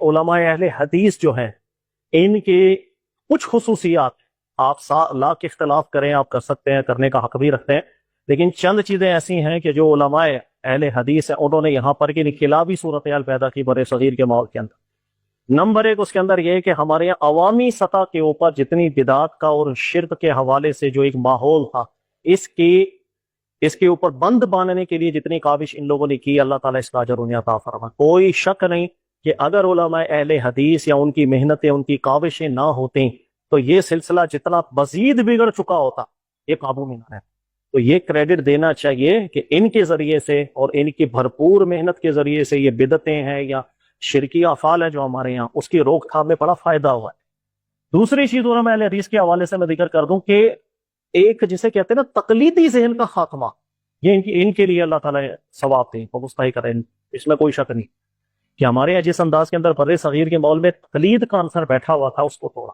علماء اہل حدیث جو ہیں ان کے کچھ خصوصیات آپ لاکھ اختلاف کریں، آپ کر سکتے ہیں، کرنے کا حق بھی رکھتے ہیں، لیکن چند چیزیں ایسی ہیں کہ جو علماء اہل حدیث ہیں انہوں نے یہاں پر کی انقلابی صورتحال پیدا کی بر صغیر کے ماحول کے اندر۔ نمبر ایک اس کے اندر یہ کہ ہمارے یہاں عوامی سطح کے اوپر جتنی بدعات کا اور شرک کے حوالے سے جو ایک ماحول تھا، اس کے اوپر بند باندھنے کے لیے جتنی کاوش ان لوگوں نے کی، اللہ تعالیٰ اس کا اجر انہیں عطا فرمائے۔ کوئی شک نہیں کہ اگر علماء اہل حدیث یا ان کی محنتیں، ان کی کاوشیں نہ ہوتیں تو یہ سلسلہ جتنا مزید بگڑ چکا ہوتا، یہ قابو میں نہ ہے۔ تو یہ کریڈٹ دینا چاہیے کہ ان کے ذریعے سے اور ان کی بھرپور محنت کے ذریعے سے یہ بدعتیں ہیں یا شرکی افعال ہے جو ہمارے یہاں، اس کی روک تھام میں بڑا فائدہ ہوا ہے۔ دوسری چیز علماء اہل حدیث کے حوالے سے میں ذکر کر دوں کہ ایک جسے کہتے ہیں نا تقلیدی ذہن کا خاتمہ، یہ ان کے لیے اللہ تعالیٰ ثواب دیں، مستحق کریں، اس میں کوئی شک نہیں کہ ہمارے یہاں جس انداز کے اندر بر صغیر کے ماحول میں تقلید کا عنصر بیٹھا ہوا تھا اس کو توڑا۔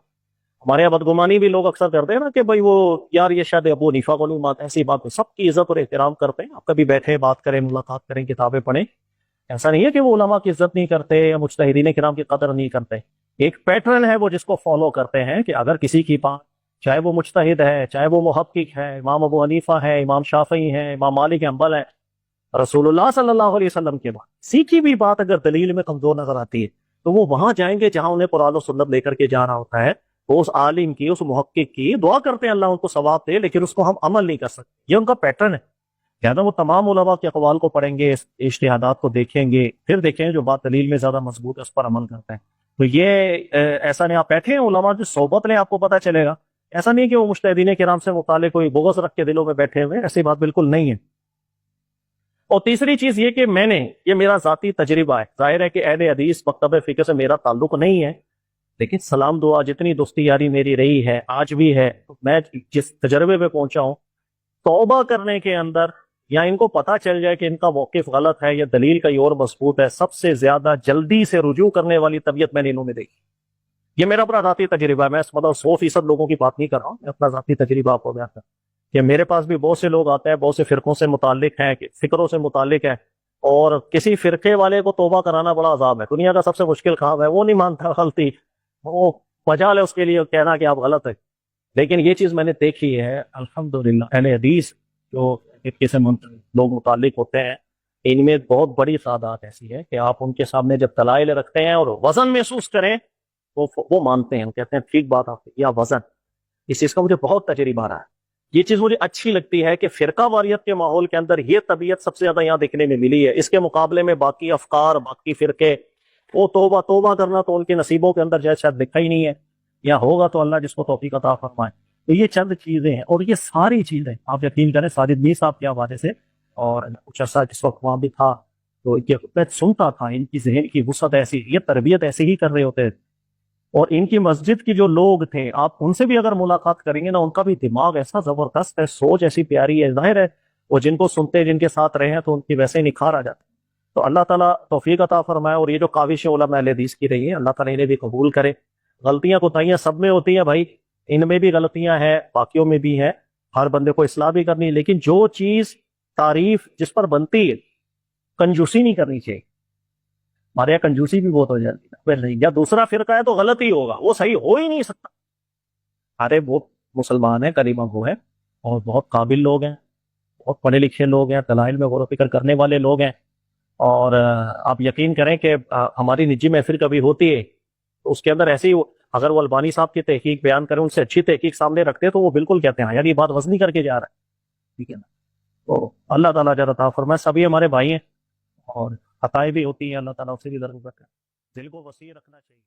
ہمارے یہاں بدگمانی بھی لوگ اکثر کرتے ہیں نا کہ بھائی وہ یار یہ شاید ابو حنیفہ کو نہیں مانتے، ایسی بات، سب کی عزت اور احترام کرتے ہیں، آپ کبھی بیٹھے بات کریں، ملاقات کریں، کتابیں پڑھیں، ایسا نہیں ہے کہ وہ علماء کی عزت نہیں کرتے یا مجتہدین کرام کی قدر نہیں کرتے۔ ایک پیٹرن ہے وہ جس کو فالو کرتے ہیں کہ اگر کسی کی بات، چاہے وہ مجتہد ہے، چاہے وہ محقق ہے، امام ابو حنیفہ ہے، امام شافعی ہے، امام مالک حنبل ہے، رسول اللہ صلی اللہ علیہ وسلم کے بعد سیکھی بھی بات اگر دلیل میں کمزور نظر آتی ہے تو وہ وہاں جائیں گے جہاں انہیں قرآن و سنت لے کر کے جانا ہوتا ہے، وہ اس عالم کی، اس محقق کی دعا کرتے ہیں اللہ ان کو ثواب دے، لیکن اس کو ہم عمل نہیں کر سکتے، یہ ان کا پیٹرن ہے۔ کہنا وہ تمام علماء کے اقوال کو پڑھیں گے، اجتہادات کو دیکھیں گے، پھر دیکھیں جو بات دلیل میں زیادہ مضبوط ہے اس پر عمل کرتے ہیں۔ تو یہ ایسا نہیں، آپ بیٹھے ہیں علماء کی صحبت لیں، آپ کو پتہ چلے گا، ایسا نہیں کہ وہ مجتہدین کرام سے متعلق کوئی بغض رکھ کے دلوں میں بیٹھے ہوئے، ایسی بات بالکل نہیں ہے۔ اور تیسری چیز یہ کہ یہ میرا ذاتی تجربہ ہے، ظاہر ہے کہ اہل حدیث مکتب فقہ سے میرا تعلق نہیں ہے، لیکن سلام دعا جتنی دوستی یاری میری رہی ہے، آج بھی ہے، میں جس تجربے پہ پہنچا ہوں، توبہ کرنے کے اندر یا ان کو پتہ چل جائے کہ ان کا موقف غلط ہے یا دلیل کا اور مضبوط ہے، سب سے زیادہ جلدی سے رجوع کرنے والی طبیعت میں نے انہوں میں دیکھی۔ یہ میرا اپنا ذاتی تجربہ ہے، میں مطلب 100% لوگوں کی بات نہیں کر رہا ہوں، میں اپنا ذاتی تجربہ آپ کو بیان کر رہا ہوں کہ میرے پاس بھی بہت سے لوگ آتے ہیں، بہت سے فرقوں سے متعلق ہیں، فکروں سے متعلق ہیں، اور کسی فرقے والے کو توبہ کرانا بڑا عذاب ہے، دنیا کا سب سے مشکل کام ہے، وہ نہیں مانتا غلطی، وہ مجال ہے اس کے لیے کہنا کہ آپ غلط ہے۔ لیکن یہ چیز میں نے دیکھی ہے الحمدللہ، اہل حدیث جو فرقے سے لوگ متعلق ہوتے ہیں، ان میں بہت بڑی تعداد ایسی ہے کہ آپ ان کے سامنے جب دلائل رکھتے ہیں اور وزن محسوس کریں وہ مانتے ہیں، وہ کہتے ہیں ٹھیک بات آپ یا وزن، اس چیز کا مجھے بہت تجربہ رہا ہے۔ یہ چیز مجھے اچھی لگتی ہے کہ فرقہ واریت کے ماحول کے اندر یہ طبیعت سب سے زیادہ یہاں دیکھنے میں ملی ہے، اس کے مقابلے میں باقی افکار، باقی فرقے، وہ توبہ کرنا تو ان کے نصیبوں کے اندر شاید لکھا ہی نہیں ہے، یا ہوگا تو اللہ جس کو توفیق عطا فرمائے۔ تو یہ چند چیزیں ہیں، اور یہ ساری چیزیں آپ یقین کریں ساجد میر صاحب کے حوالے سے، اور کچھ عرصہ جس وقت وہاں بھی تھا تو میں سنتا تھا ان کی ذہن کی وسعت ایسی، یہ تربیت ایسے ہی کر رہے ہوتے تھے، اور ان کی مسجد کی جو لوگ تھے آپ ان سے بھی اگر ملاقات کریں گے نا، ان کا بھی دماغ ایسا زبردست ہے، سوچ ایسی پیاری ہے، ظاہر ہے وہ جن کو سنتے جن کے ساتھ رہے ہیں تو ان کی ویسے نکھار آ جاتا ہے۔ تو اللہ تعالیٰ توفیق عطا فرمائے، اور یہ جو کاوشیں علماء اہل حدیث کی رہی ہیں اللہ تعالیٰ انہیں بھی قبول کرے۔ غلطیاں کوتاہیاں سب میں ہوتی ہیں بھائی، ان میں بھی غلطیاں ہیں، باقیوں میں بھی ہیں، ہر بندے کو اصلاح بھی کرنی ہے، لیکن جو چیز تعریف جس پر بنتی ہے کنجوسی نہیں کرنی چاہیے۔ ہمارے یہاں کنجوسی بھی بہت ہو جاتی ہے، نہیں یا دوسرا فرقہ ہے تو غلط ہی ہوگا، وہ صحیح ہو ہی نہیں سکتا۔ ارے وہ مسلمان ہیں، کلمہ گو ہیں، اور بہت قابل لوگ ہیں، بہت پڑھے لکھے لوگ ہیں، دلائل میں غور و فکر کرنے والے لوگ ہیں، اور آپ یقین کریں کہ ہماری نجی محفل کبھی ہوتی ہے تو اس کے اندر ایسی اگر وہ البانی صاحب کی تحقیق بیان کریں، ان سے اچھی تحقیق سامنے رکھتے تو وہ بالکل کہتے ہیں یار یہ بات وزنی کر کے جا رہا ہے، ٹھیک ہے نا۔ تو اللہ تعالیٰ اجر عطا فرمائے، سبھی ہمارے بھائی ہیں، اور خطائیں بھی ہوتی ہیں، اللہ تعالیٰ اسے بھی درگزر کرے، دل کو وسیع رکھنا چاہیے۔